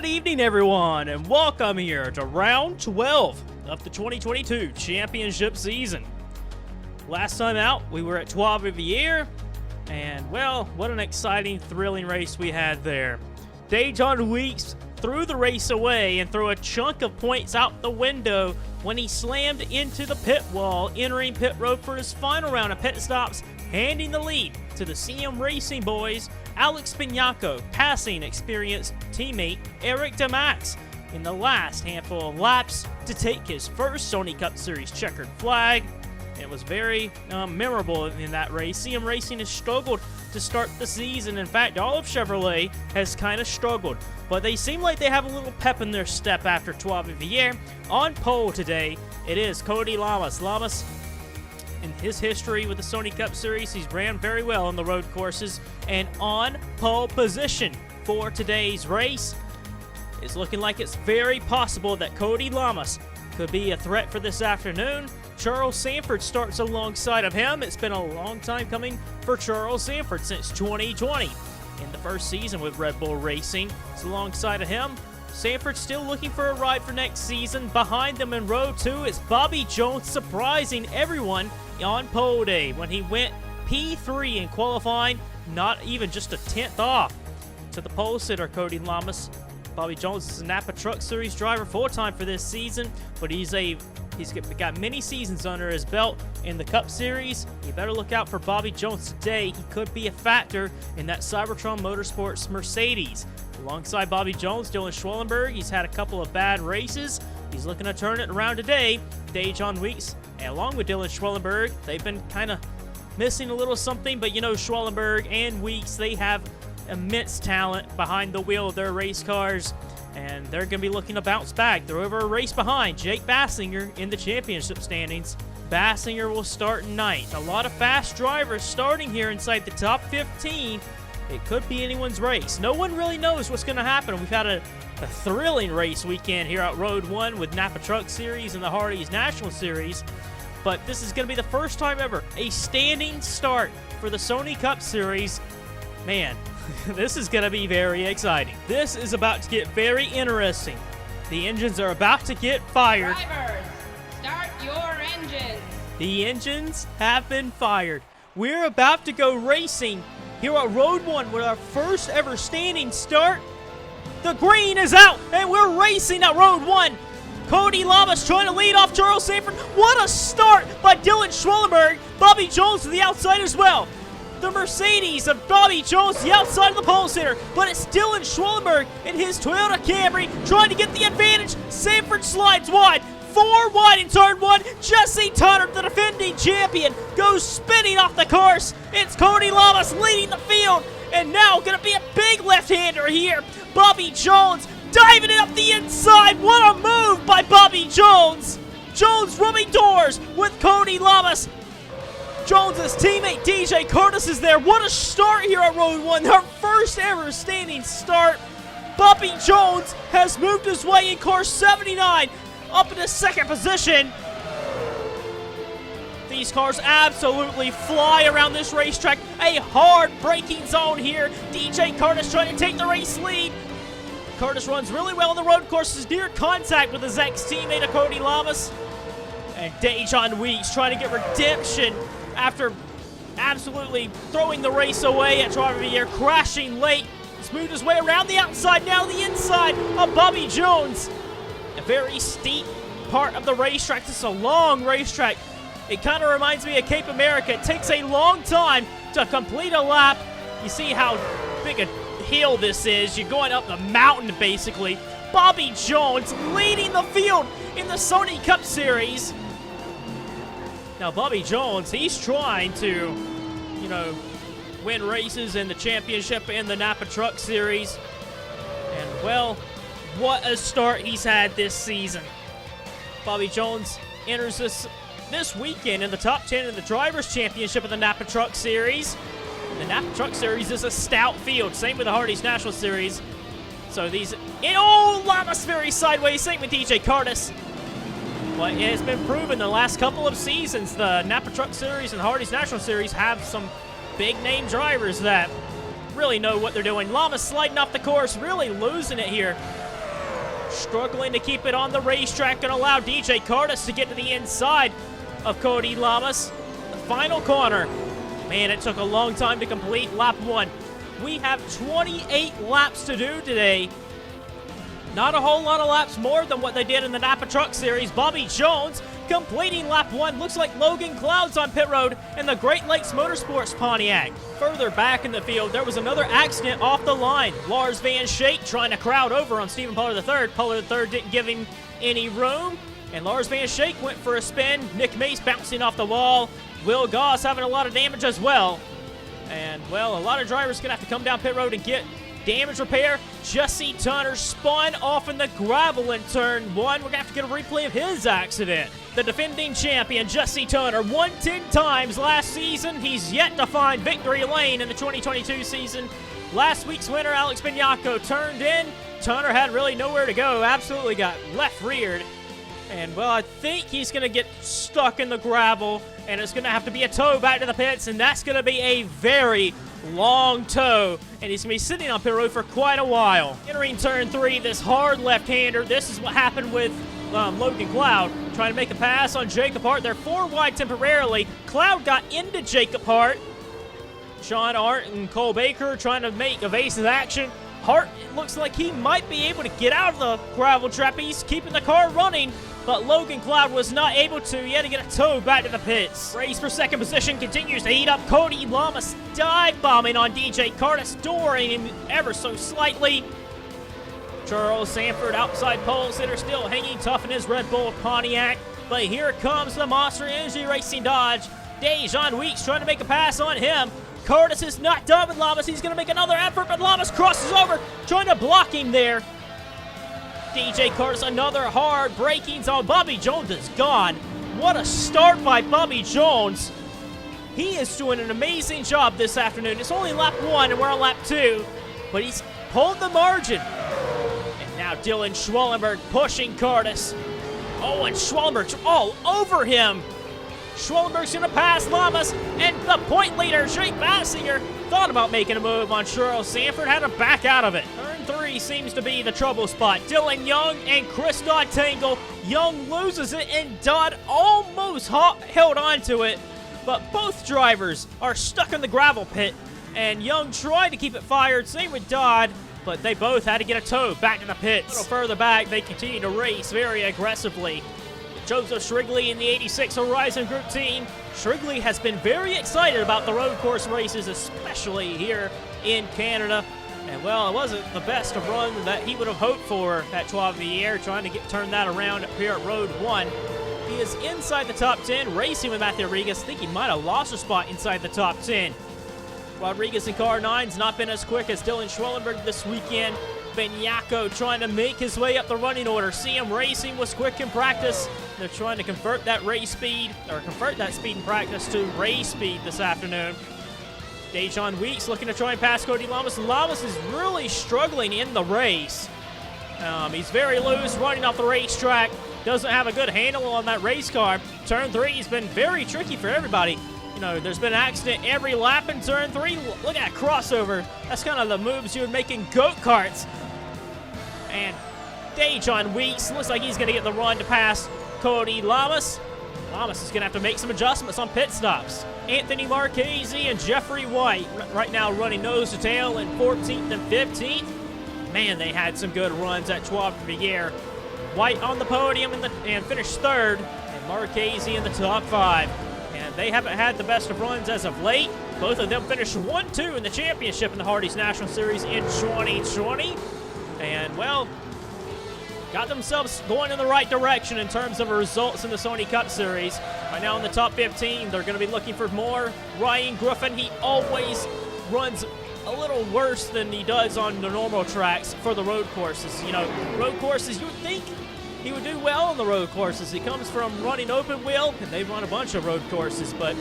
Good evening, everyone, and welcome here to round 12 of the 2022 championship season. Last time out, we were at Trois Rivières, and well, what an exciting, thrilling race we had there. Dejan Weeks threw the race away and threw a chunk of points out the window when he slammed into the pit wall, entering pit road for his final round of pit stops, handing the lead to the CM Racing boys, Alex Piñaco passing experienced teammate Eric DeMax in the last handful of laps to take his first Sony Cup Series checkered flag. It was very memorable in that race. CM Racing has struggled to start the season. In fact, all of Chevrolet has kind of struggled, but they seem like they have a little pep in their step after Trois Rivières. On pole today, it is Cody Llamas. Llamas, in his history with the Sony Cup Series, he's ran very well on the road courses, and on pole position for today's race. It's looking like it's very possible that Cody Llamas could be a threat for this afternoon. Charles Sanford starts alongside of him. It's been a long time coming for Charles Sanford since 2020. In the first season with Red Bull Racing, it's alongside of him. Sanford still looking for a ride for next season. Behind them in row 2 is Bobby Jones, surprising everyone on pole day when he went P3 in qualifying, not even just a 10th off to the pole sitter Cody Llamas. Bobby Jones is a Napa Truck Series driver full-time for this season, but he's got many seasons under his belt in the Cup Series. You better look out for Bobby Jones today. He could be a factor in that Cybertron Motorsports Mercedes. Alongside Bobby Jones, Dylan Schwellenberg, he's had a couple of bad races. He's looking to turn it around today. Dejan Weeks, and along with Dylan Schwellenberg, they've been kind of missing a little something, but you know, Schwellenberg and Weeks, they have immense talent behind the wheel of their race cars, and they're going to be looking to bounce back. They're over a race behind Jake Baskinger in the championship standings. Baskinger will start ninth. A lot of fast drivers starting here inside the top 15. It could be anyone's race. No one really knows what's going to happen. We've had a thrilling race weekend here at Road 1 with Napa Truck Series and the Hardee's National Series, but this is going to be the first time ever a standing start for the Sony Cup Series. Man, this is going to be very exciting. This is about to get very interesting. The engines are about to get fired. Drivers, start your engines. The engines have been fired. We're about to go racing here at Road 1 with our first ever standing start. The green is out, and we're racing at Road 1. Cody Llamas trying to lead off Charles Sanford. What a start by Dylan Schwellenberg. Bobby Jones to the outside as well. The Mercedes of Bobby Jones to the outside of the pole sitter, but it's Dylan Schwellenberg in his Toyota Camry trying to get the advantage. Sanford slides wide. 4 wide in turn 1. Jesse Tunner, the defending champion, goes spinning off the course. It's Cody Llamas leading the field, and now going to be a big left-hander here. Bobby Jones diving it up the inside. What a move by Bobby Jones. Jones rubbing doors with Cody Llamas. Jones' teammate DJ Curtis is there. What a start here at Road 1. Our first ever standing start. Bobby Jones has moved his way in car 79 up into second position. These cars absolutely fly around this racetrack. A hard braking zone here. DJ Curtis trying to take the race lead. Curtis runs really well on the road courses, near contact with his ex-teammate Cody Llamas. And Dejan Weeks trying to get redemption after absolutely throwing the race away at Trois Rivières, crashing late. He's moved his way around the outside, now the inside of Bobby Jones. A very steep part of the racetrack. This is a long racetrack. It kind of reminds me of Cape America. It takes a long time to complete a lap. You see how big a hill this is. You're going up the mountain, basically. Bobby Jones leading the field in the Sony Cup Series. Now, Bobby Jones, he's trying to, win races in the championship and the Napa Truck Series. And, well, what a start he's had this season. Bobby Jones enters this weekend in the top 10 in the Drivers' Championship of the Napa Truck Series. The Napa Truck Series is a stout field. Same with the Hardee's National Series. So these... Llamas very sideways. Same with DJ Curtis. But it has been proven the last couple of seasons, the Napa Truck Series and Hardee's National Series have some big-name drivers that really know what they're doing. Llamas sliding off the course, really losing it here. struggling to keep it on the racetrack and allow DJ Curtis to get to the inside of Cody Llamas. The final corner. Man, it took a long time to complete lap 1. We have 28 laps to do today. Not a whole lot of laps more than what they did in the Napa Truck Series. Bobby Jones completing lap 1. Looks like Logan Cloud's on pit road in the Great Lakes Motorsports Pontiac. Further back in the field, there was another accident off the line. Lars Van Schaik trying to crowd over on Stephen Pollard III. Pollard III didn't give him any room, and Lars Van Schaik went for a spin. Nick Mace bouncing off the wall. Will Goss having a lot of damage as well. And, well, a lot of drivers going to have to come down pit road and get damage repair. Jesse Turner spun off in the gravel in turn 1. We're going to have to get a replay of his accident. The defending champion, Jesse Turner, won 10 times last season. He's yet to find victory lane in the 2022 season. Last week's winner, Alex Bignacco, turned in. Turner had really nowhere to go. Absolutely got left reared. And, well, I think he's going to get stuck in the gravel, and it's going to have to be a tow back to the pits, and that's going to be a very long tow, and he's going to be sitting on pit road for quite a while. Entering turn 3, this hard left-hander. This is what happened with Logan Cloud, trying to make a pass on Jacob Hart. They're 4 wide temporarily. Cloud got into Jacob Hart. Sean Hart and Cole Baker trying to make evasive action. Hart, it looks like he might be able to get out of the gravel trap. He's keeping the car running, but Logan Cloud was not able to. He had to get a tow back to the pits. Race for second position continues to heat up. Cody Llamas dive bombing on DJ Curtis, dooring him ever so slightly. Charles Sanford, outside pole sitter, still hanging tough in his Red Bull Pontiac. But here comes the Monster Energy Racing Dodge. Dejan Weeks trying to make a pass on him. Curtis is not done with Llamas. He's going to make another effort, but Llamas crosses over, trying to block him there. DJ Curtis, another hard braking zone. Bobby Jones is gone. What a start by Bobby Jones. He is doing an amazing job this afternoon. It's only lap 1 and we're on lap 2, but he's pulled the margin. And now Dylan Schwellenberg pushing Curtis. Oh, and Schwellenberg's all over him. Schwellenberg's going to pass Llamas, and the point leader, Jake Baskinger, thought about making a move on Charles Sanford, had to back out of it. Turn 3 seems to be the trouble spot. Dylan Young and Chris Dodd tangle. Young loses it, and Dodd almost held on to it, but both drivers are stuck in the gravel pit, and Young tried to keep it fired, same with Dodd, but they both had to get a tow back to the pits. A little further back, they continue to race very aggressively. Joseph Shrigley in the 86 Horizon Group team. Shrigley has been very excited about the road course races, especially here in Canada. And, well, it wasn't the best of run that he would have hoped for at Trois-Rivières, trying to turn that around up here at Road 1. He is inside the top 10, racing with Matthew Rodriguez. I think he might have lost a spot inside the top 10. Rodriguez in car 9's not been as quick as Dylan Schwellenberg this weekend. Bignacco trying to make his way up the running order. CM Racing was quick in practice. They're trying to convert that speed in practice to race speed this afternoon. Dejan Weeks looking to try and pass Cody Llamas. Llamas is really struggling in the race. He's very loose, running off the racetrack. Doesn't have a good handle on that race car. Turn 3 has been very tricky for everybody. You know, there's been an accident every lap in turn 3. Look at that crossover. That's kind of the moves you would make in go-karts. And Dejan Weeks looks like he's going to get the run to pass Cody Llamas. Llamas is going to have to make some adjustments on pit stops. Anthony Marchese and Jeffrey White right now running nose to tail in 14th and 15th. Man, they had some good runs at Trois-Rivières. White on the podium and finished 3rd, and Marchese in the top 5. And they haven't had the best of runs as of late. Both of them finished 1-2 in the championship in the Hardee's National Series in 2020. And, well, got themselves going in the right direction in terms of results in the Sony Cup Series. Right now in the top 15, they're going to be looking for more. Ryan Griffin, he always runs a little worse than he does on the normal tracks for the road courses. You know, road courses, you would think he would do well on the road courses. He comes from running open wheel, and they've run a bunch of road courses, but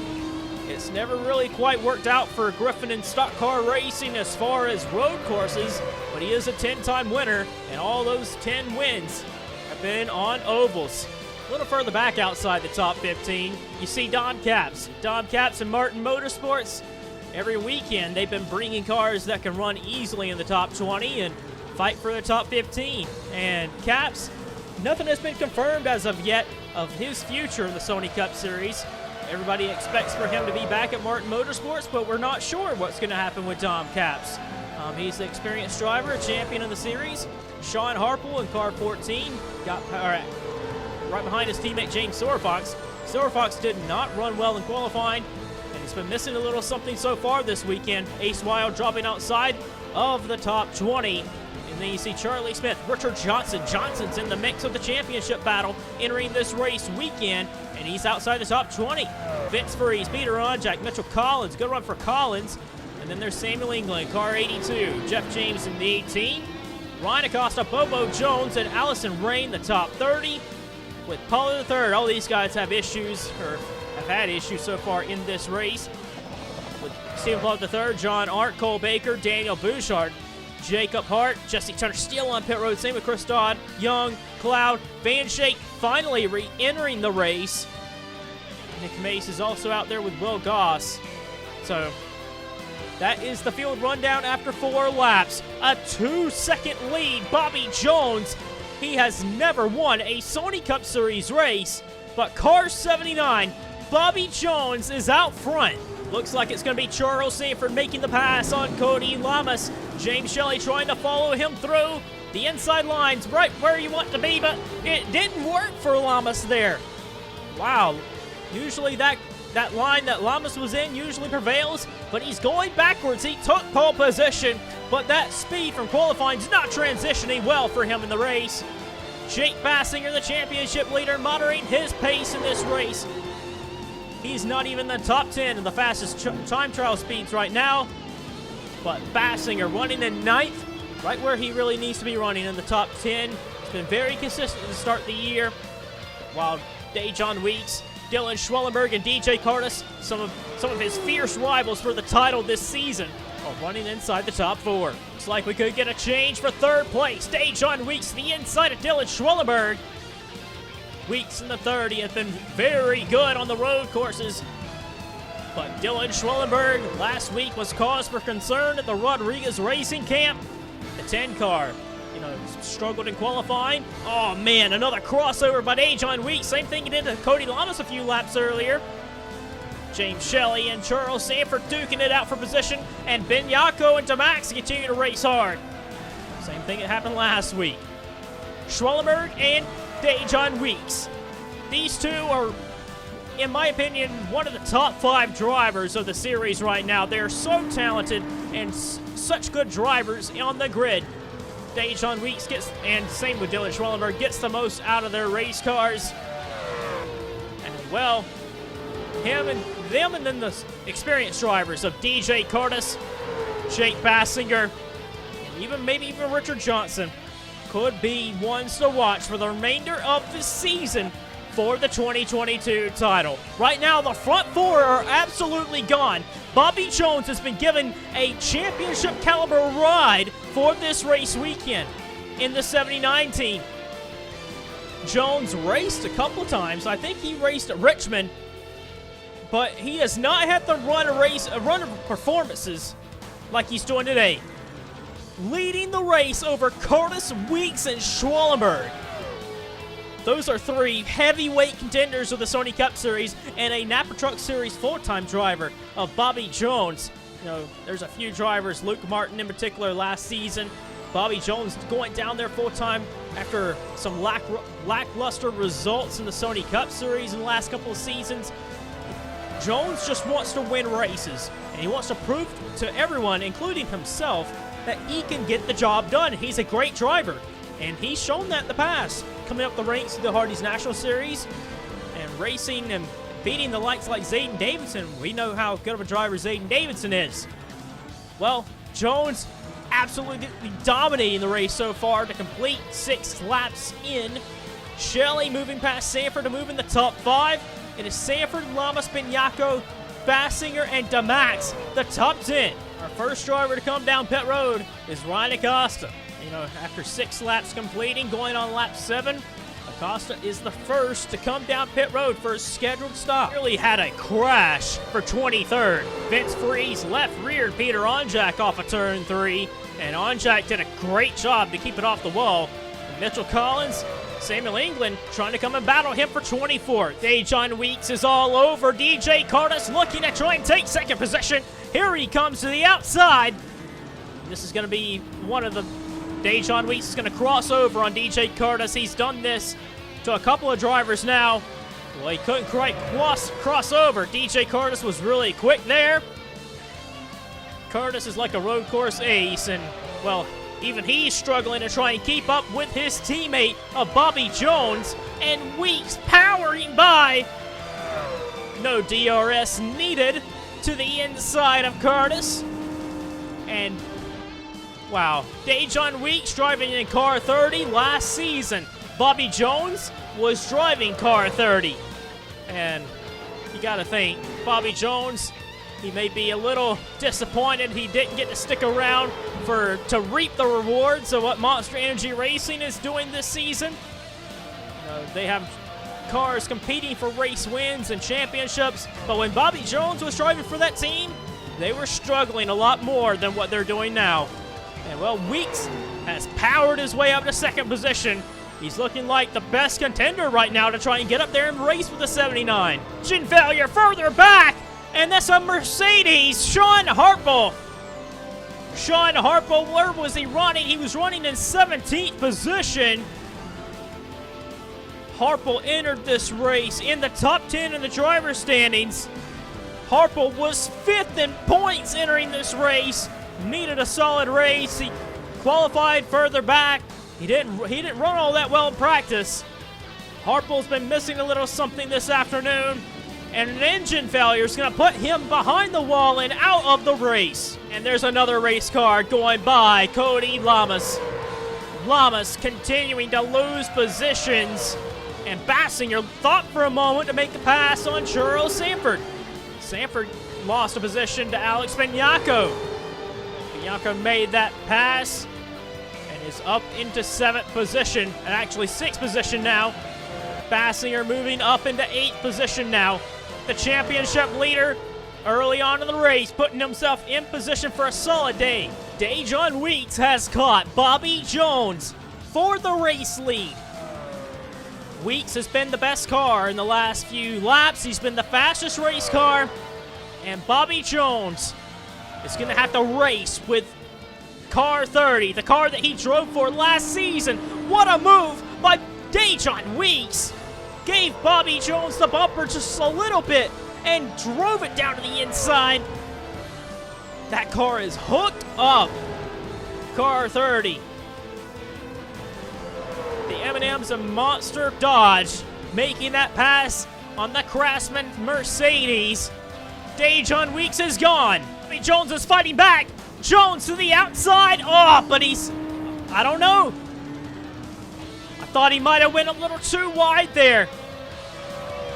it's never really quite worked out for Griffin in stock car racing as far as road courses, but he is a 10-time winner, and all those 10 wins have been on ovals. A little further back outside the top 15, you see Dom Capps. Dom Capps and Martin Motorsports, every weekend they've been bringing cars that can run easily in the top 20, and fight for the top 15. And Caps, nothing has been confirmed as of yet of his future in the Sony Cup Series. Everybody expects for him to be back at Martin Motorsports, but we're not sure what's going to happen with Dom Caps. He's the experienced driver, a champion of the series. Sean Harple in car 14 got right behind his teammate James Sorefox. Sorefox did not run well in qualifying, and he's been missing a little something so far this weekend. Ace Wild dropping outside of the top 20. And then you see Charlie Smith, Richard Johnson. Johnson's in the mix of the championship battle entering this race weekend, and he's outside the top 20. Vince Freeze, Peter Onjack, Mitchell Collins. Good run for Collins. And then there's Samuel England, car 82. Jeff James in the 18. Ryan Acosta, Bobo Jones, and Allison Rain, the top 30. With Paulo the third, all these guys have issues, or have had issues so far in this race. With Stephen Paul the third, John Art, Cole Baker, Daniel Bouchard, Jacob Hart, Jesse Turner still on pit road. Same with Chris Dodd, Young, Cloud, Van Shake finally re-entering the race. Nick Mace is also out there with Will Goss. So that is the field rundown after 4 laps. A 2-second lead, Bobby Jones. He has never won a Sony Cup Series race, but car 79, Bobby Jones is out front. Looks like it's going to be Charles Sanford making the pass on Cody Llamas. James Shelley trying to follow him through the inside lines, right where you want to be, but it didn't work for Llamas there. Wow, usually that line that Llamas was in usually prevails, but he's going backwards. He took pole position, but that speed from qualifying is not transitioning well for him in the race. Jake Baskinger, the championship leader, moderating his pace in this race. He's not even in the top 10 in the fastest time trial speeds right now, but Baskinger running in 9th, right where he really needs to be running in the top 10. He's been very consistent to start the year, while Dejon Weeks, Dylan Schwellenberg, and DJ Curtis, some of his fierce rivals for the title this season, are running inside the top 4. Looks like we could get a change for 3rd place. Dejon Weeks to the inside of Dylan Schwellenberg. Weeks in the 3rd, he has been very good on the road courses. But Dylan Schwellenberg last week was cause for concern at the Rodriguez Racing Camp. The 10 car, struggled in qualifying. Oh man, another crossover by Dejon Weeks. Same thing he did to Cody Llamas a few laps earlier. James Shelley and Charles Sanford duking it out for position, and Ben Yako and Damax continue to race hard. Same thing that happened last week. Schwellenberg and Dejon Weeks. These two are, in my opinion, one of the top 5 drivers of the series right now. They're so talented and such good drivers on the grid. Dejon Weeks gets, and same with Dylan Schwellenberg, gets the most out of their race cars. And well, them and then the experienced drivers of DJ Curtis, Jake Baskinger, and maybe even Richard Johnson could be ones to watch for the remainder of the season for the 2022 title. Right now, the front 4 are absolutely gone. Bobby Jones has been given a championship caliber ride for this race weekend in the 79 team. Jones raced a couple times. I think he raced at Richmond, but he has not had the run of performances like he's doing today. Leading the race over Curtis, Weeks, and Schwellenberg. Those are 3 heavyweight contenders of the Sony Cup Series and a Napa Truck Series full-time driver of Bobby Jones. There's a few drivers, Luke Martin in particular last season. Bobby Jones going down there full-time after some lackluster results in the Sony Cup Series in the last couple of seasons. Jones just wants to win races, and he wants to prove to everyone, including himself, that he can get the job done. He's a great driver, and he's shown that in the past, coming up the ranks of the Hardee's National Series and racing and beating the likes like Zayden Davidson. We know how good of a driver Zayden Davidson is. Well, Jones absolutely dominating the race so far to complete 6 laps in. Shelley moving past Sanford to move in the top 5. It is Sanford, Llamas, Benyako, Baskinger, and Damax, the top 10. Our first driver to come down pit road is Ryan Acosta. After 6 laps completing, going on lap 7, Costa is the first to come down pit road for a scheduled stop. Really had a crash for 23rd. Vince Freeze left-reared Peter Onjak off of turn 3, and Onjak did a great job to keep it off the wall. And Mitchell Collins, Samuel England trying to come and battle him for 24th. Dejon Weeks is all over. DJ Curtis looking to try and take second position. Here he comes to the outside. This is going to be one of the... Dejon Weeks is going to cross over on DJ Curtis. He's done this to a couple of drivers now. Well, he couldn't quite cross over. DJ Curtis was really quick there. Curtis is like a road course ace, and, well, even he's struggling to try and keep up with his teammate of Bobby Jones, and Weeks powering by. No DRS needed to the inside of Curtis. And, wow, Dejon Weeks driving in car 30 last season. Bobby Jones was driving car 30. And you gotta think, Bobby Jones, he may be a little disappointed he didn't get to stick around to reap the rewards of what Monster Energy Racing is doing this season. They have cars competing for race wins and championships, but when Bobby Jones was driving for that team, they were struggling a lot more than what they're doing now. And, well, Weeks has powered his way up to second position. He's looking like the best contender right now to try and get up there and race with the 79. Engine failure further back, and that's a Mercedes. Sean Harple. Sean Harple, where was he running? He was running in 17th position. Harple entered this race in the top 10 in the driver's standings. Harple was 5th in points entering this race. Needed a solid race. He qualified further back. He didn't run all that well in practice. Harple's been missing a little something this afternoon, and an engine failure is going to put him behind the wall and out of the race. And there's another race car going by, Cody Llamas. Llamas continuing to lose positions, and Baskinger thought for a moment to make the pass on Charles Sanford. Sanford lost a position to Alex Vignacco. Vignacco made that pass and is up into 7th position, and actually 6th position now. Baskinger moving up into 8th position now. The championship leader early on in the race, putting himself in position for a solid day. Dejon Weeks has caught Bobby Jones for the race lead. Weeks has been the best car in the last few laps. He's been the fastest race car, and Bobby Jones is going to have to race with car 30, the car that he drove for last season. What a move by Dejon Weeks. Gave Bobby Jones the bumper just a little bit and drove it down to the inside. That car is hooked up. Car 30. The M&M's a monster Dodge, making that pass on the Craftsman Mercedes. Dejon Weeks is gone. Bobby Jones is fighting back. Jones to the outside. Oh, but I don't know. I thought he might have went a little too wide there.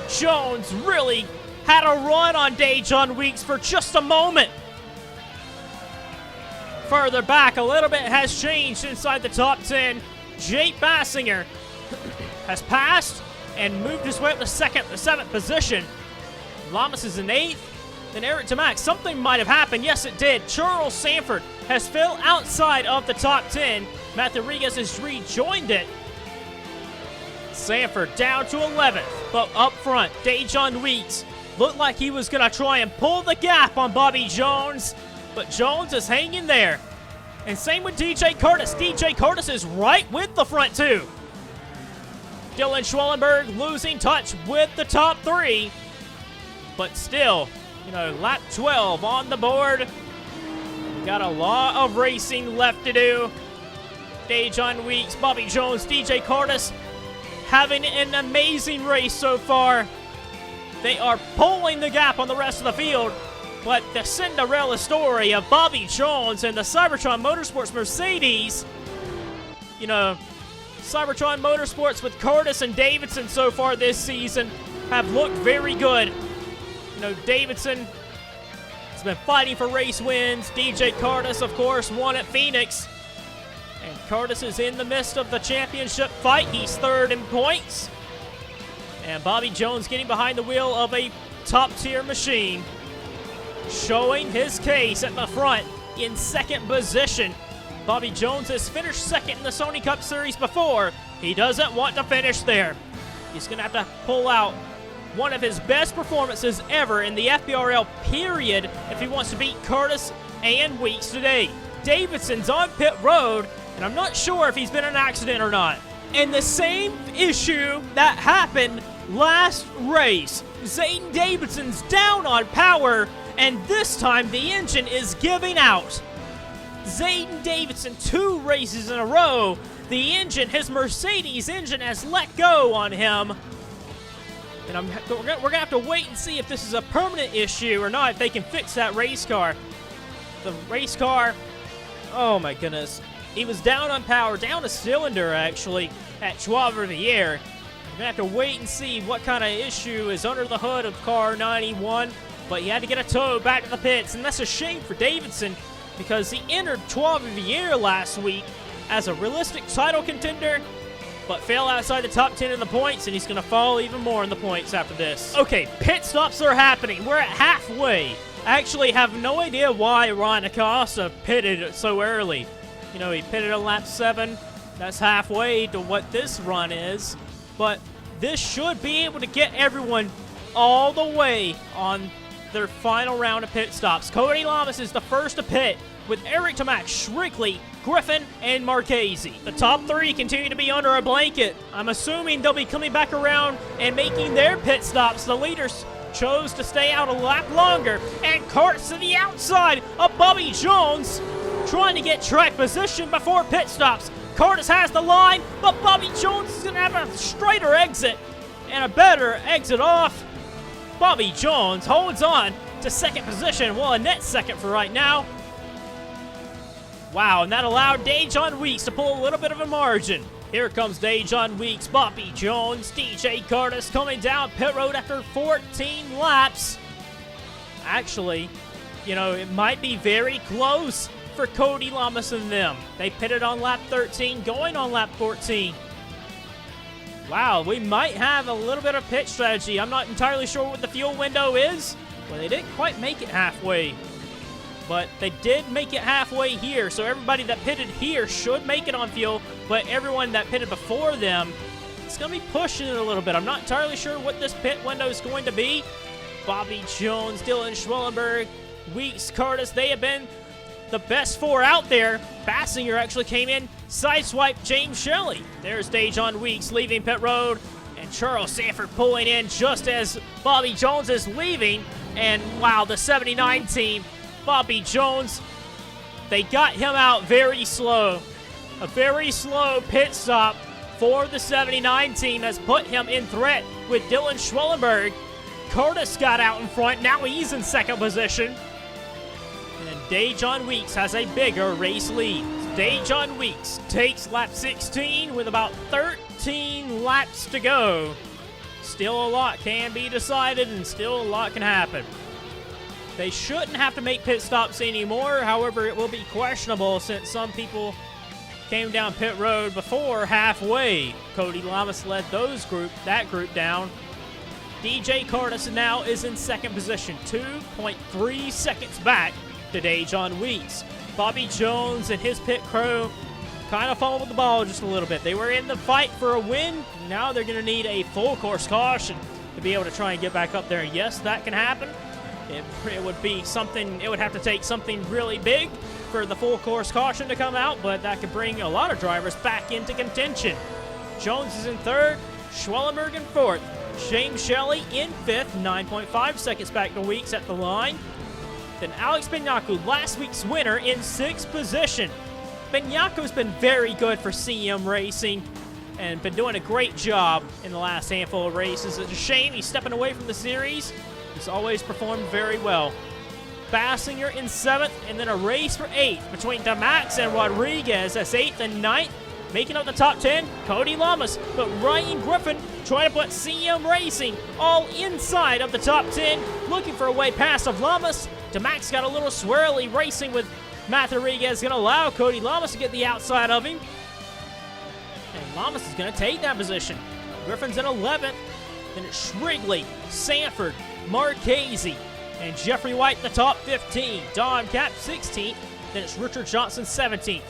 Jones really had a run on Dejon Weeks for just a moment. Further back, a little bit has changed inside the top 10. Jake Baskinger has passed and moved his way up to 7th position. Llamas is in 8th. Then Eric Tamac. Something might have happened. Yes, it did. Charles Sanford has fell outside of the top 10. Matt Rodriguez has rejoined it. Sanford down to 11th, but up front, Dejon Weeks looked like he was going to try and pull the gap on Bobby Jones, but Jones is hanging there. And same with DJ Curtis. DJ Curtis is right with the front two. Dylan Schwellenberg losing touch with the top 3, but still, lap 12 on the board. Got a lot of racing left to do. Dejon Weeks, Bobby Jones, DJ Curtis having an amazing race so far. They are pulling the gap on the rest of the field, but the Cinderella story of Bobby Jones and the Cybertron Motorsports Mercedes, Cybertron Motorsports with Curtis and Davidson so far this season have looked very good. Davidson has been fighting for race wins. DJ Curtis, of course, won at Phoenix. And Curtis is in the midst of the championship fight. He's third in points. And Bobby Jones getting behind the wheel of a top-tier machine, showing his case at the front in second position. Bobby Jones has finished second in the Sony Cup Series before. He doesn't want to finish there. He's going to have to pull out one of his best performances ever in the FBRL period if he wants to beat Curtis and Weeks today. Davidson's on pit road, and I'm not sure if he's been in an accident or not. And the same issue that happened last race. Zayden Davidson's down on power, and this time the engine is giving out. Zayden Davidson, 2 races in a row, the engine, his Mercedes engine, has let go on him. And we're going to have to wait and see if this is a permanent issue or not, if they can fix that race car. The race car, oh my goodness. He was down on power, down a cylinder actually, at Trois-Rivières. We're going to have to wait and see what kind of issue is under the hood of car 91. But he had to get a tow back to the pits, and that's a shame for Davidson because he entered Trois-Rivières last week as a realistic title contender, but fell outside the top 10 in the points, and he's going to fall even more in the points after this. Okay, pit stops are happening. We're at halfway. I actually have no idea why Ryan Acosta pitted so early. You know, he pitted on lap 7. That's halfway to what this run is. But this should be able to get everyone all the way on their final round of pit stops. Cody Llamas is the first to pit with Eric Tamac, Shrickley, Griffin, and Marchese. The top 3 continue to be under a blanket. I'm assuming they'll be coming back around and making their pit stops. The leaders chose to stay out a lap longer, and Curtis to the outside of Bobby Jones, trying to get track position before pit stops. Curtis has the line, but Bobby Jones is going to have a straighter exit and a better exit off. Bobby Jones holds on to second position, well, a net second for right now. Wow, and that allowed Dejon Weeks to pull a little bit of a margin. Here comes Dejon Weeks, Bobby Jones, DJ Curtis coming down pit road after 14 laps. Actually, you know, it might be very close for Cody Llamas and them. They pitted on lap 13, going on lap 14. Wow, we might have a little bit of pit strategy. I'm not entirely sure what the fuel window is. Well, they didn't quite make it halfway. But they did make it halfway here, so everybody that pitted here should make it on fuel, but everyone that pitted before them, it's going to be pushing it a little bit. I'm not entirely sure what this pit window is going to be. Bobby Jones, Dylan Schwellenberg, Weeks, Curtis, they have been the best 4 out there. Baskinger actually came in, sideswiped James Shelley. There's Dejon Weeks leaving pit road, and Charles Sanford pulling in just as Bobby Jones is leaving. And wow, the 79 team, Bobby Jones, they got him out very slow. A very slow pit stop for the 79 team has put him in threat with Dylan Schwellenberg. Curtis got out in front. Now he's in second position. And Dejon Weeks has a bigger race lead. Dejon Weeks takes lap 16 with about 13 laps to go. Still a lot can be decided and still a lot can happen. They shouldn't have to make pit stops anymore. However, it will be questionable since some people came down pit road before halfway. Cody Llamas led that group down. DJ Curtis now is in second position, 2.3 seconds back to Dejon Weeks. Bobby Jones and his pit crew kind of fumbled the ball just a little bit. They were in the fight for a win. Now they're going to need a full course caution to be able to try and get back up there. Yes, that can happen. It would be something, it would have to take something really big for the full course caution to come out, but that could bring a lot of drivers back into contention. Jones is in third, Schwellenberg in fourth, James Shelley in fifth, 9.5 seconds back to Weeks at the line. Then Alex Benyako, last week's winner, in sixth position. Benyako's been very good for CM Racing and been doing a great job in the last handful of races. It's a shame he's stepping away from the series. He's always performed very well. Baskinger in 7th, and then a race for 8th between Damax and Rodriguez as 8th and 9th. Making up the top 10, Cody Llamas, but Ryan Griffin trying to put CM Racing all inside of the top 10, looking for a way past of Llamas. Damax got a little swirly racing with Matt Rodriguez is going to allow Cody Llamas to get the outside of him. And Llamas is going to take that position. Griffin's in 11th. Then it's Shrigley, Sanford, Marchese, and Jeffrey White in the top 15. Don Cap 16th. Then it's Richard Johnson 17th.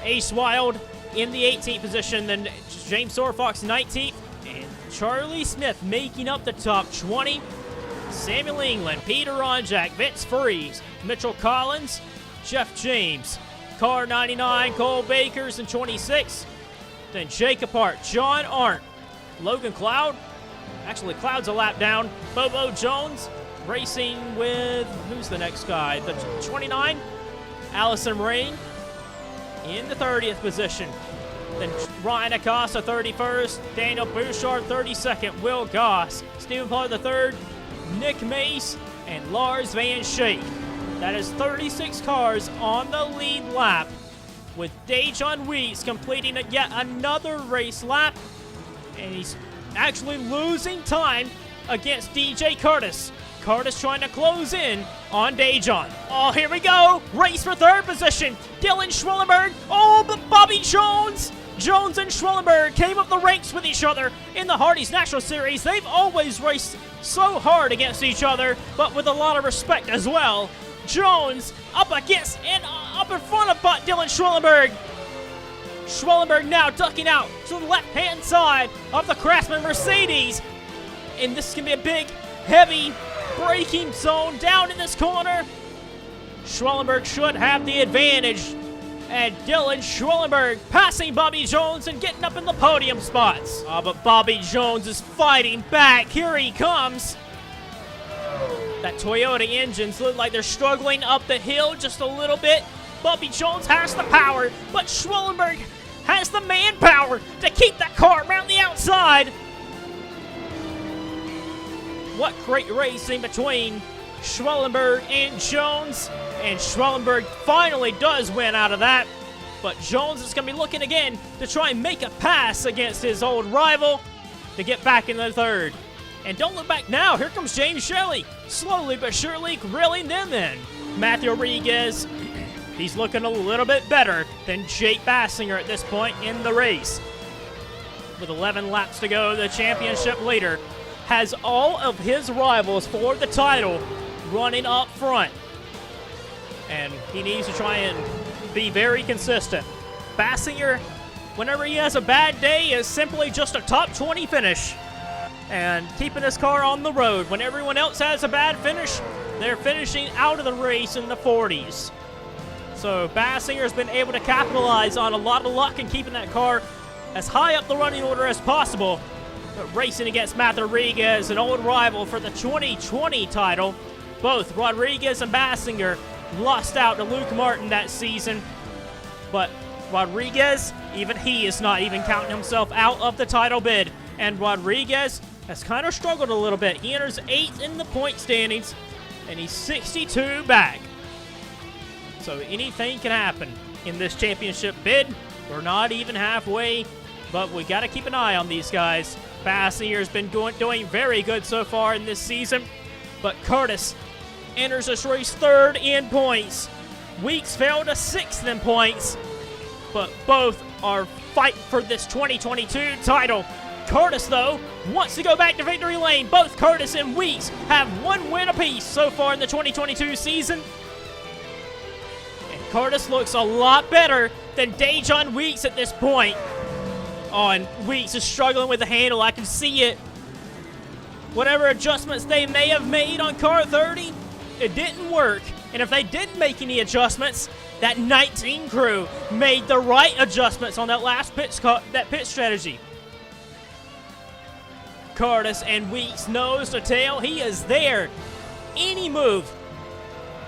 Ace Wild in the 18th position. Then James Sorfox 19th. And Charlie Smith making up the top 20. Samuel England, Peter Ronjak, Vince Freeze, Mitchell Collins, Jeff James, Car 99, Cole Bakers in 26. Then Jacob Hart, John Arndt, Logan Cloud. Actually, Cloud's a lap down. Bobo Jones racing with, who's the next guy? The 29, Allison Rain in the 30th position. Then Ryan Acosta 31st, Daniel Bouchard 32nd, Will Goss, Stephen Pollard III, Nick Mace, and Lars Van Schaik. That is 36 cars on the lead lap, with Dejon Weeks completing yet another race lap, and he's actually losing time against DJ Curtis. Curtis trying to close in on Dejon. Oh, here we go. Race for third position. Dylan Schwellenberg. Oh, but Bobby Jones. Jones and Schwellenberg came up the ranks with each other in the Hardy's National Series. They've always raced so hard against each other, but with a lot of respect as well. Jones up against and up in front of Dylan Schwellenberg. Schwellenberg now ducking out to the left-hand side of the Craftsman Mercedes. And this can be a big, heavy braking zone down in this corner. Schwellenberg should have the advantage. And Dylan Schwellenberg passing Bobby Jones and getting up in the podium spots. But Bobby Jones is fighting back. Here he comes. That Toyota engines look like they're struggling up the hill just a little bit. Bobby Jones has the power, but Schwellenberg has the manpower to keep that car around the outside. What great racing between Schwellenberg and Jones. And Schwellenberg finally does win out of that. But Jones is going to be looking again to try and make a pass against his old rival to get back in the third. And don't look back now. Here comes James Shelley. Slowly but surely grilling them in. Matthew Rodriguez, he's looking a little bit better than Jake Baskinger at this point in the race. With 11 laps to go, the championship leader has all of his rivals for the title running up front. And he needs to try and be very consistent. Baskinger, whenever he has a bad day, is simply just a top 20 finish. And keeping his car on the road. When everyone else has a bad finish, they're finishing out of the race in the 40s. So Baskinger's been able to capitalize on a lot of luck in keeping that car as high up the running order as possible. But racing against Matt Rodriguez, an old rival for the 2020 title. Both Rodriguez and Baskinger lost out to Luke Martin that season. But Rodriguez, even he is not even counting himself out of the title bid. And Rodriguez has kind of struggled a little bit. He enters 8th in the point standings, and he's 62 back. So anything can happen in this championship bid. We're not even halfway, but we got to keep an eye on these guys. Baskinger's been doing very good so far in this season, but Curtis enters this race 3rd in points. Weeks fell to 6th in points, but both are fighting for this 2022 title. Curtis, though, wants to go back to victory lane. Both Curtis and Weeks have 1 win apiece so far in the 2022 season. And Curtis looks a lot better than Dejon Weeks at this point. Oh, and Weeks is struggling with the handle. I can see it. Whatever adjustments they may have made on car 30, it didn't work. And if they didn't make any adjustments, that 19 crew made the right adjustments on that last pit strategy. Curtis and Weeks nose to tail. He is there. Any move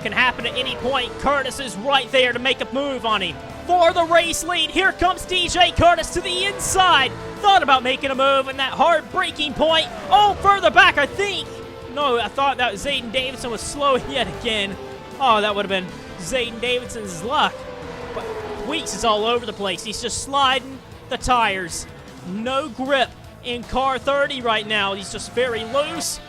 can happen at any point. Curtis is right there to make a move on him. For the race lead, here comes DJ Curtis to the inside. Thought about making a move in that hard braking point. Oh, further back, I think. No, I thought that Zayden Davidson was slow yet again. Oh, that would have been Zayden Davidson's luck. But Weeks is all over the place. He's just sliding the tires. No grip in car 30 right now. He's just very loose,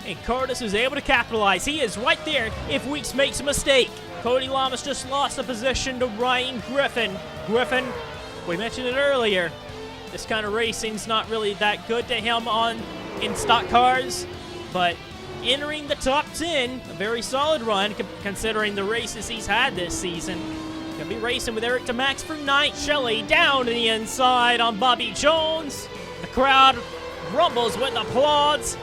and Curtis is able to capitalize. He is right there if Weeks makes a mistake. Cody Llamas just lost a position to Ryan Griffin. Griffin, we mentioned it earlier, this kind of racing's not really that good to him in stock cars, but entering the top 10, a very solid run considering the races he's had this season. Gonna be racing with Eric DeMax for 9th. Shelley down to the inside on Bobby Jones. The crowd rumbles with applause.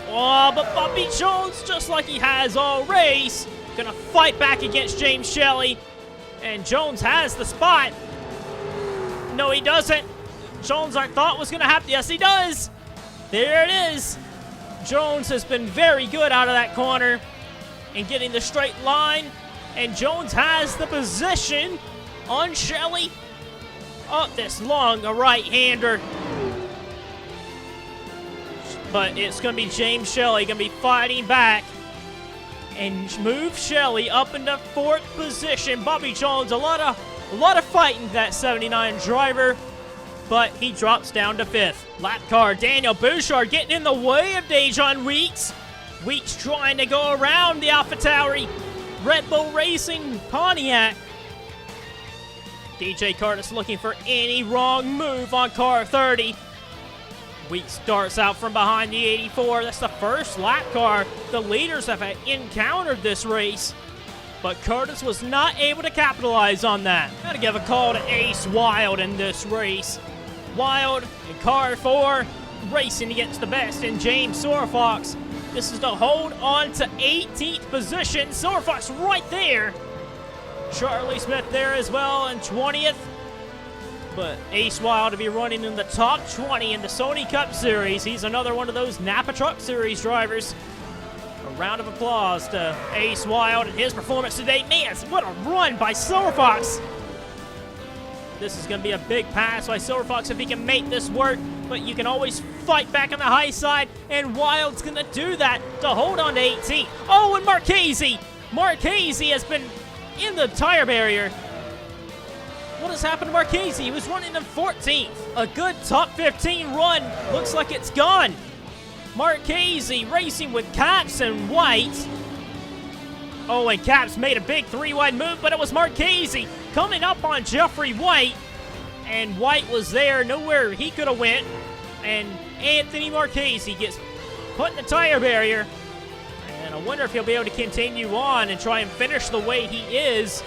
But Bobby Jones, just like he has all race, gonna fight back against James Shelley. And Jones has the spot. No, he doesn't. Jones, I thought was gonna happen. Yes, he does. There it is. Jones has been very good out of that corner and getting the straight line. And Jones has the position on Shelley. Up this long, a right-hander. But it's going to be James Shelley going to be fighting back and move Shelley up into 4th position. Bobby Jones, a lot of fighting that 79 driver, but he drops down to 5th. Lap car, Daniel Bouchard getting in the way of Dejon Weeks. Weeks trying to go around the AlphaTauri Red Bull Racing Pontiac. DJ Curtis looking for any wrong move on car 30. Weeks starts out from behind the 84. That's the first lap car the leaders have encountered this race. But Curtis was not able to capitalize on that. Gotta give a call to Ace Wild in this race. Wild in car 4, racing against the best in James Silverfox. This is to hold on to 18th position. Silverfox right there. Charlie Smith there as well in 20th. But Ace Wild to be running in the top 20 in the Sony Cup Series. He's another one of those Napa Truck Series drivers. A round of applause to Ace Wild and his performance today. Man, what a run by Silverfox. This is going to be a big pass by Silverfox if he can make this work. But you can always fight back on the high side. And Wild's going to do that to hold on to 18. Oh, and Marchese. Marchese has been in the tire barrier. What has happened to Marchese? He was running in 14th. A good top 15 run. Looks like it's gone. Marchese racing with Caps and White. Oh, and Caps made a big 3-wide move, but it was Marchese coming up on Jeffrey White. And White was there, nowhere he could have went. And Anthony Marchese gets put in the tire barrier. And I wonder if he'll be able to continue on and try and finish the way he is.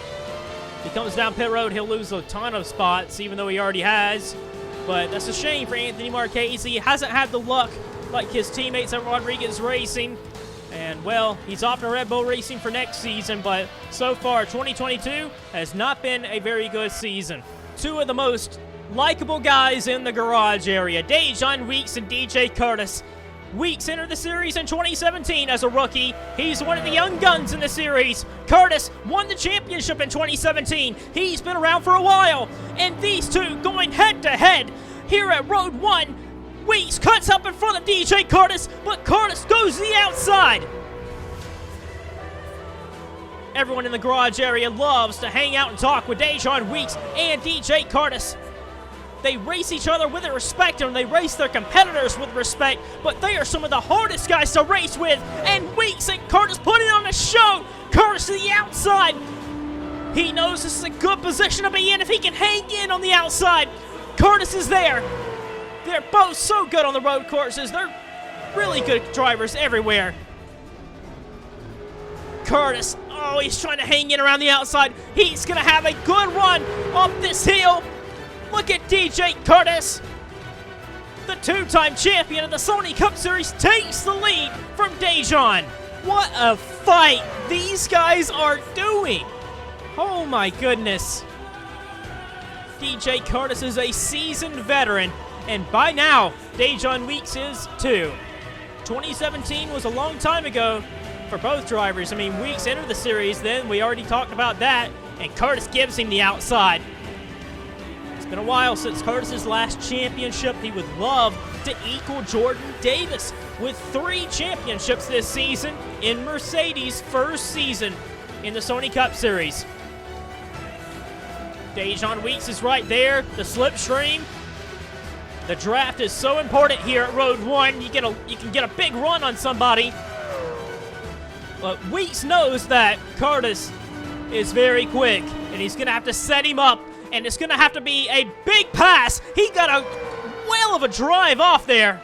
If he comes down pit road, he'll lose a ton of spots, even though he already has. But that's a shame for Anthony Marchese. He hasn't had the luck like his teammates at Rodriguez Racing. And, well, he's off to Red Bull Racing for next season. But so far, 2022 has not been a very good season. Two of the most likable guys in the garage area, Dejon Weeks and DJ Curtis. Weeks entered the series in 2017 as a rookie. He's one of the young guns in the series. Curtis won the championship in 2017. He's been around for a while. And these two going head-to-head here at Road 1. Weeks cuts up in front of DJ Curtis, but Curtis goes to the outside. Everyone in the garage area loves to hang out and talk with Dejon Weeks and DJ Curtis. They race each other with respect, and they race their competitors with respect, but they are some of the hardest guys to race with, and Weeks and Curtis putting on a show. Curtis to the outside. He knows this is a good position to be in if he can hang in on the outside. Curtis is there. They're both so good on the road courses. They're really good drivers everywhere. Curtis, oh, he's trying to hang in around the outside. He's going to have a good run up this hill. Look at DJ Curtis. The two-time champion of the Sony Cup Series takes the lead from Dejon. What a fight these guys are doing. Oh my goodness. DJ Curtis is a seasoned veteran, and by now, Dejon Weeks is too. 2017 was a long time ago for both drivers. I mean, Weeks entered the series then, we already talked about that, and Curtis gives him the outside. It's been a while since Curtis's last championship. He would love to equal Jordan Davis with 3 championships this season in Mercedes' first season in the Sony Cup Series. Dejon Weeks is right there, the slipstream. The draft is so important here at Road 1. You can get a big run on somebody. Weeks knows that Curtis is very quick, and he's going to have to set him up, and it's going to have to be a big pass. He got a whale of a drive off there.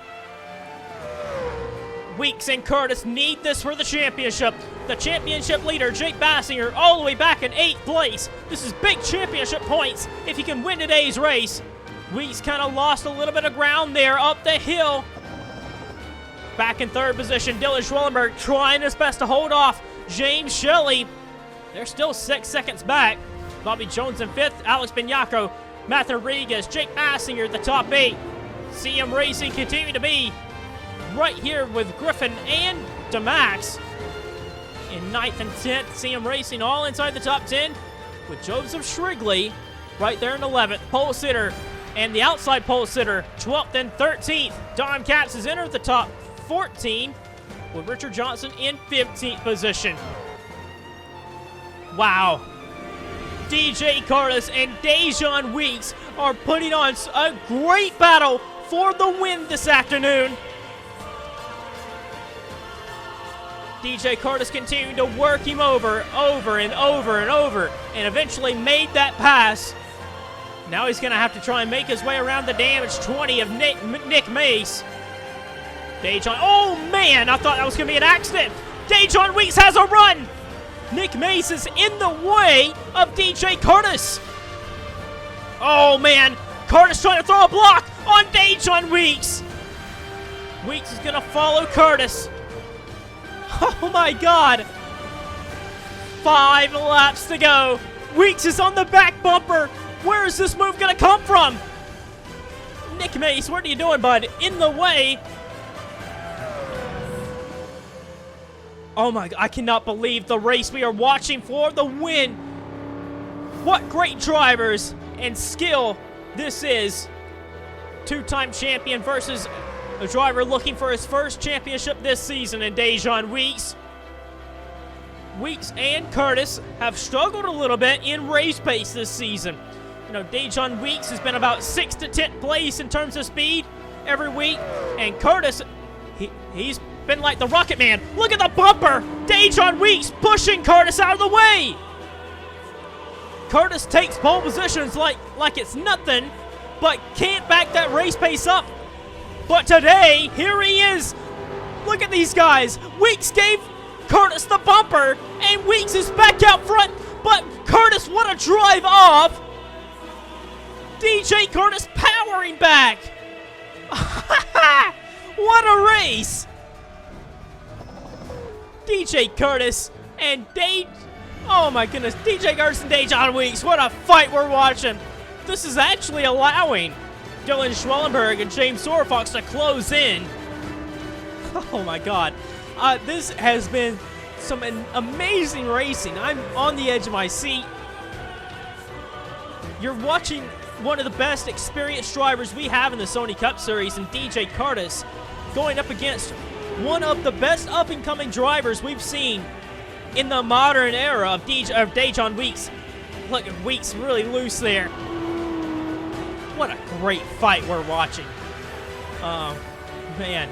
Weeks and Curtis need this for the championship. The championship leader, Jake Baskinger, all the way back in 8th place. This is big championship points if he can win today's race. Weeks kind of lost a little bit of ground there up the hill. Back in 3rd position, Dylan Schwellenberg trying his best to hold off James Shelley. They're still 6 seconds back. Bobby Jones in 5th, Alex Benyako, Matt Rodriguez, Jake Baskinger, the top 8. CM Racing continue to be right here with Griffin and DeMax. In 9th and 10th, CM Racing all inside the top 10 with Joseph Shrigley right there in 11th. Pole sitter and the outside pole sitter, 12th and 13th. Don Katz has entered the top 14 with Richard Johnson in 15th position. Wow. DJ Curtis and Dejon Weeks are putting on a great battle for the win this afternoon. DJ Curtis continued to work him over and over, and eventually made that pass. Now he's going to have to try and make his way around the damaged 20 of Nick Mace. Dejon, oh man, I thought that was going to be an accident. Dejon Weeks has a run. Nick Mace is in the way of DJ Curtis. Oh man, Curtis trying to throw a block on Dejon Weeks. Weeks is going to follow Curtis. Oh my God. 5 laps to go. Weeks is on the back bumper. Where is this move going to come from? Nick Mace, what are you doing, bud? In the way. Oh my God, I cannot believe the race we are watching for the win. What great drivers and skill this is. 2-time champion versus a driver looking for his first championship this season in Dejon Weeks. Weeks and Curtis have struggled a little bit in race pace this season. You know, Dejon Weeks has been about 6th to 10th place in terms of speed every week. And Curtis, he's been like the Rocket Man. Look at the bumper! Dejon Weeks pushing Curtis out of the way! Curtis takes pole positions like it's nothing, but can't back that race pace up. But today, here he is. Look at these guys. Weeks gave Curtis the bumper, and Weeks is back out front. But Curtis, what a drive off. DJ Curtis powering back. What a race. DJ Curtis and oh my goodness, DJ Curtis and Dejon Weeks. What a fight we're watching. This is actually allowing Dylan Schwellenberg and James Sorfox to close in. Oh my God. This has been some amazing racing. I'm on the edge of my seat. You're watching one of the best experienced drivers we have in the Sony Cup Series, and DJ Curtis going up against one of the best up-and-coming drivers we've seen in the modern era of Dejon Weeks. Look, Weeks really loose there. What a great fight we're watching. Man.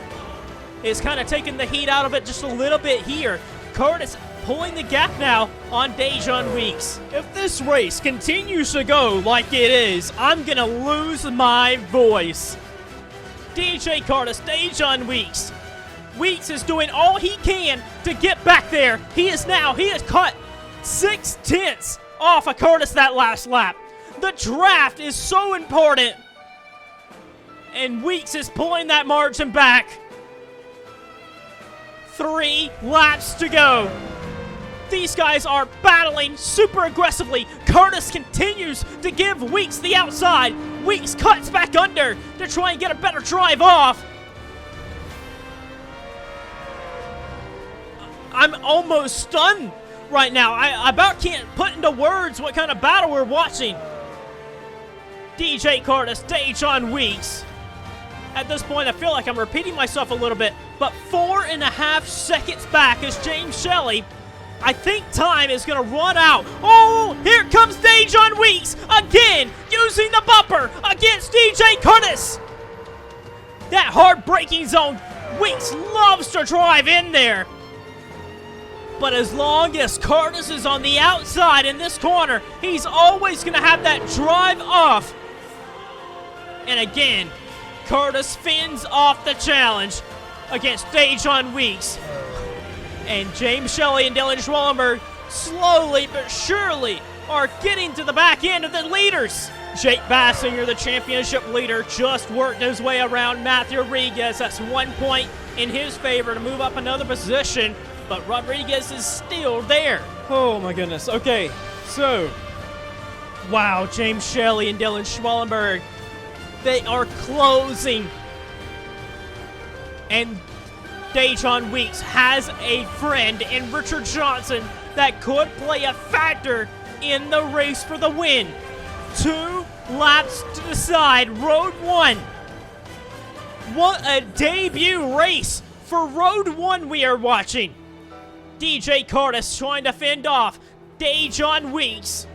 It's kind of taking the heat out of it just a little bit here. Curtis pulling the gap now on Dejon Weeks. If this race continues to go like it is, I'm going to lose my voice. DJ Curtis, Dejon Weeks. Weeks is doing all he can to get back there. He has cut 6/10 off of Curtis that last lap. The draft is so important. And Weeks is pulling that margin back. 3 laps to go. These guys are battling super aggressively. Curtis continues to give Weeks the outside. Weeks cuts back under to try and get a better drive off. I'm almost stunned right now. I about can't put into words what kind of battle we're watching. DJ Curtis, Dejon Weeks. At this point, I feel like I'm repeating myself a little bit, but 4.5 seconds back is James Shelley. I think time is going to run out. Oh, here comes Dejon Weeks again, using the bumper against DJ Curtis. That hard braking zone, Weeks loves to drive in there. But as long as Curtis is on the outside in this corner, he's always going to have that drive off. And again, Curtis fends off the challenge against Dejon Weeks. And James Shelley and Dylan Schwellenberg slowly but surely are getting to the back end of the leaders. Jake Baskinger, the championship leader, just worked his way around Matthew Rodriguez. That's 1 point in his favor to move up another position, but Rodriguez is still there. Oh my goodness. Okay, so, wow, James Shelley and Dylan Schwellenberg, they are closing. And Dejon Weeks has a friend in Richard Johnson that could play a factor in the race for the win. 2 laps to decide Road 1. What a debut race for Road 1 we are watching. DJ Curtis trying to fend off Dejon Weeks.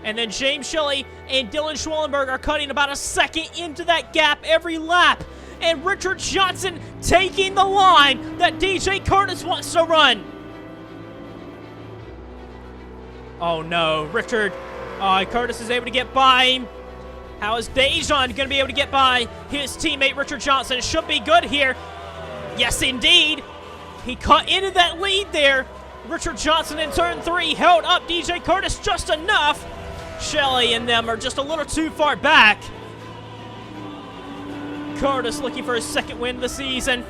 And then James Shelley and Dylan Schwellenberg are cutting about a second into that gap every lap. And Richard Johnson taking the line that DJ Curtis wants to run. Oh no, Richard. Curtis is able to get by him. How is Dejon going to be able to get by his teammate Richard Johnson? It should be good here. Yes, indeed. He cut into that lead there. Richard Johnson in turn 3 held up DJ Curtis just enough. Shelley and them are just a little too far back. Curtis looking for his second win of the season.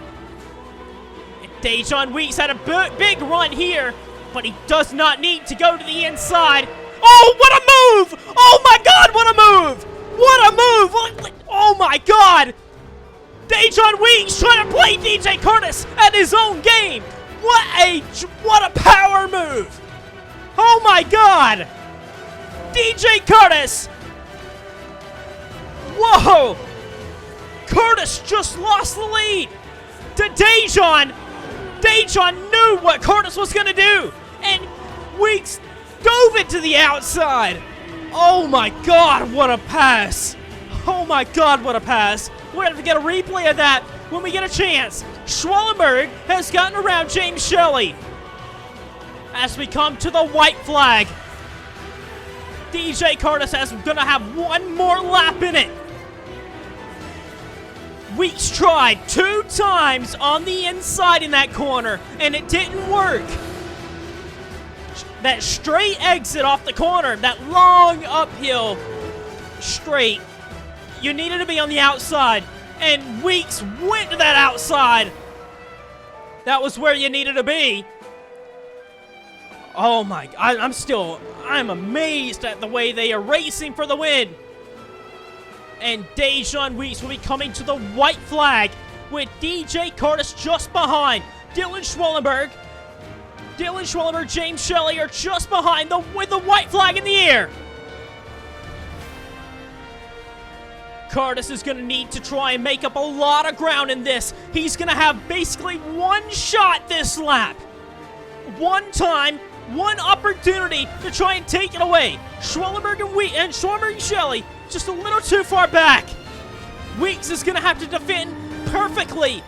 Dejon Weeks had a big run here, but he does not need to go to the inside. Oh, what a move! Oh my God, what a move! What a move! Oh my God! Dejon Weeks trying to play DJ Curtis at his own game. What a power move! Oh my God! DJ Curtis! Whoa! Curtis just lost the lead to Dejon. Dejon knew what Curtis was going to do, and Weeks dove it to the outside. Oh my God, what a pass. Oh my God, what a pass. We're going to have to get a replay of that when we get a chance. Schwellenberg has gotten around James Shelley. As we come to the white flag, DJ Curtis is going to have one more lap in it. Weeks tried 2 times on the inside in that corner, and it didn't work. That straight exit off the corner, that long uphill straight, you needed to be on the outside, and Weeks went to that outside. That was where you needed to be. Oh my, I'm amazed at the way they are racing for the win. And Dejon Weeks will be coming to the white flag with DJ Curtis just behind. Dylan Schwellenberg, James Shelley are just behind with the white flag in the air. Curtis is going to need to try and make up a lot of ground in this. He's going to have basically one shot this lap. One time, one opportunity to try and take it away. Schwellenberg and Schwellenberg and Shelley just a little too far back. Weeks is going to have to defend perfectly.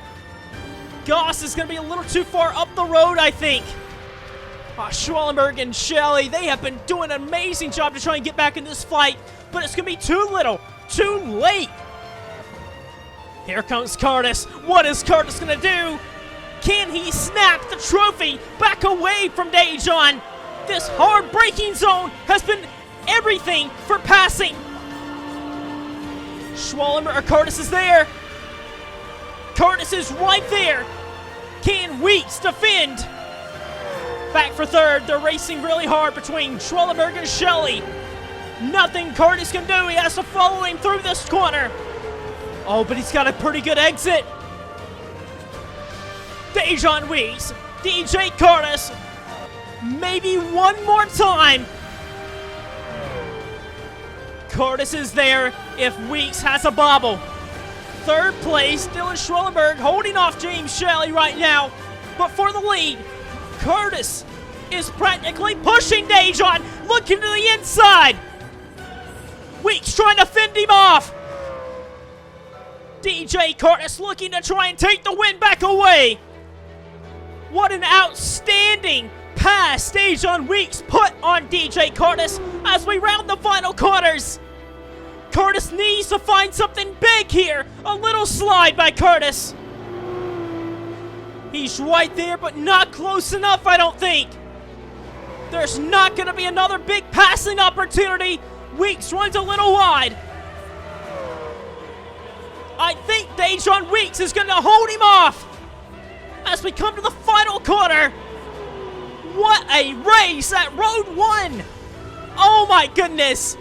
Goss is going to be a little too far up the road, I think. Schwellenberg and Shelley, they have been doing an amazing job to try and get back in this fight, but it's going to be too little, too late. Here comes Curtis. What is Curtis going to do? Can he snap the trophy back away from Dejon? This hard braking zone has been everything for passing. Curtis is there. Curtis is right there. Can Weeks defend? Back for third. They're racing really hard between Schwellenberg and Shelley. Nothing Curtis can do. He has to follow him through this corner. Oh, but he's got a pretty good exit. Dejon Weeks, DJ Curtis, maybe one more time. Curtis is there if Weeks has a bobble. Third place, Dylan Schwellenberg holding off James Shelley right now. But for the lead, Curtis is practically pushing Dejon, looking to the inside. Weeks trying to fend him off. DJ Curtis looking to try and take the win back away. What an outstanding pass Dejon Weeks put on DJ Curtis as we round the final quarters. Curtis needs to find something big here. A little slide by Curtis. He's right there, but not close enough, I don't think. There's not going to be another big passing opportunity. Weeks runs a little wide. I think Dejon Weeks is going to hold him off as we come to the final quarter. What a race at Road 1. Oh my goodness.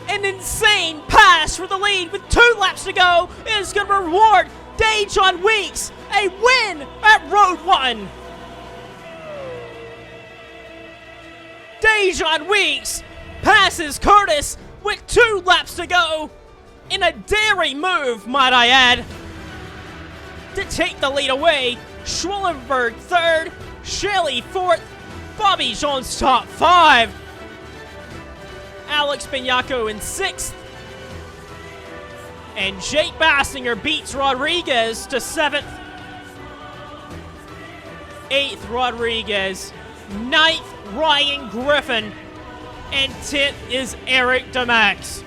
An insane pass for the lead with 2 laps to go is going to reward Dejon Weeks a win at Road 1. Dejon Weeks passes Curtis with 2 laps to go in a daring move, might I add, to take the lead away. Schwellenberg 3rd, Shelley 4th, Bobby Jones top 5, Alex Benyako in 6th, and Jake Baskinger beats Rodriguez to 7th, 8th Rodriguez, 9th Ryan Griffin, and 10th is Eric DeMax.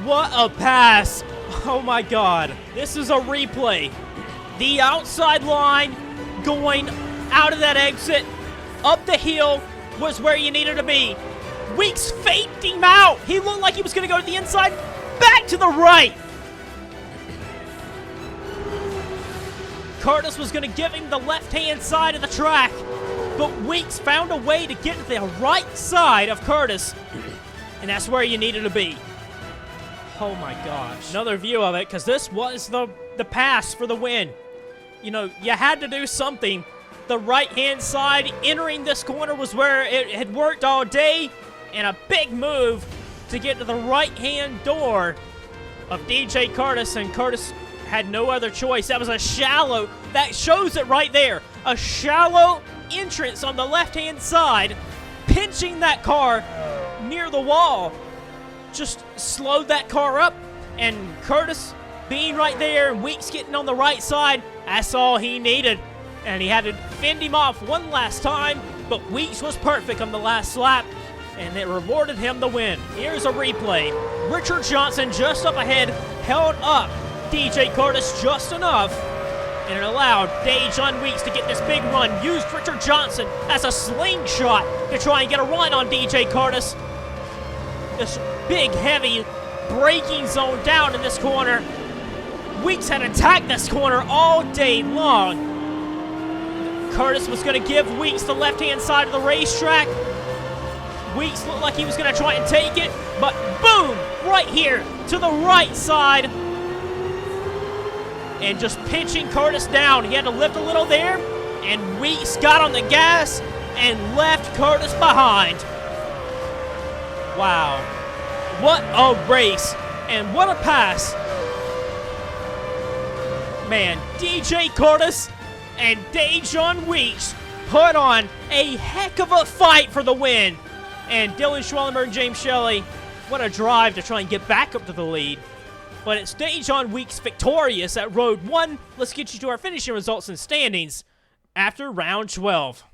What a pass. Oh my god. This is a replay. The outside line going out of that exit, up the hill, was where you needed to be. Weeks faked him out. He looked like he was going to go to the inside, back to the right. Curtis was going to give him the left-hand side of the track, but Weeks found a way to get to the right side of Curtis, and that's where you needed to be. Oh my gosh. Another view of it, because this was the pass for the win. You know, you had to do something. The right-hand side entering this corner was where it had worked all day, and a big move to get to the right-hand door of DJ Curtis, and Curtis had no other choice. That was a shallow, that shows it right there. A shallow entrance on the left-hand side, pinching that car near the wall. Just slowed that car up, and Curtis being right there and Weeks getting on the right side, that's all he needed. And he had to fend him off one last time, but Weeks was perfect on the last lap, and it rewarded him the win. Here's a replay. Richard Johnson just up ahead held up DJ Curtis just enough, and it allowed Dejon Weeks to get this big run. Used Richard Johnson as a slingshot to try and get a run on DJ Curtis. This big, heavy braking zone down in this corner. Weeks had attacked this corner all day long. Curtis was going to give Weeks the left-hand side of the racetrack. Weeks looked like he was going to try and take it, but boom, right here to the right side. And just pinching Curtis down. He had to lift a little there, and Weeks got on the gas and left Curtis behind. Wow. What a race, and what a pass. Man, DJ Curtis and Dejon Weeks put on a heck of a fight for the win. And Dylan Schwellenberg and James Shelley, what a drive to try and get back up to the lead. But it's Dejon Weeks victorious at Road 1. Let's get you to our finishing results and standings after round 12.